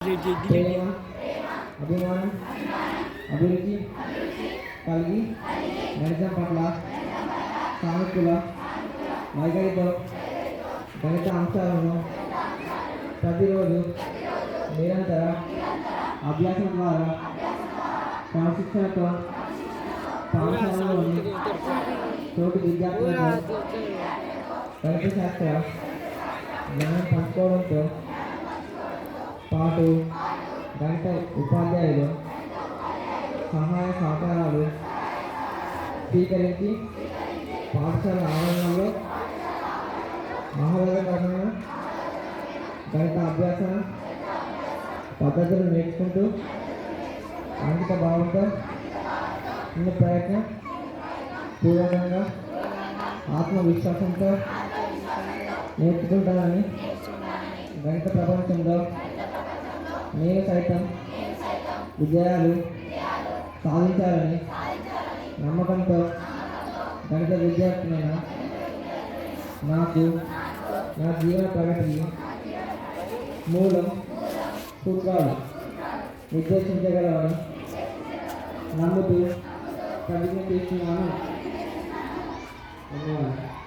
ప్రేమ, అభిమానం, అభిరుచి కలిగి గణితం పట్ల సానుకూల వైఖరితో గణిత అంశాలను ప్రతిరోజు నిరంతర అభ్యాసం ద్వారా క్రమశిక్షణతో పాఠశాలలోని తోటి విద్యార్థులతో గణిత శాస్త్ర జ్ఞానం పంచుకోవడంతో పాటు గణిత ఉపాధ్యాయులు సహాయ సహకారాలు స్వీకరించి పాఠశాల ఆవరణలో ఆహ్లాదకరమైన గణిత అభ్యాస పద్ధతులు నేర్చుకుంటూ అంకిత భావంతో చిన్న ప్రయత్నం పూర్వకంగా ఆత్మవిశ్వాసంతో నేర్చుకుంటానని గణిత ప్రపంచంలో నేను సైతం విజయాలు సాధించాలని నమ్మకంతో గణిత విద్యార్థులైన నాకు నా జీవన ప్రగతికి మూలం సూత్రాలు నిర్దేశించగలవని నమ్ముతూ ప్రతిజ్ఞ చేస్తున్నాను. ధన్యవాదాలు.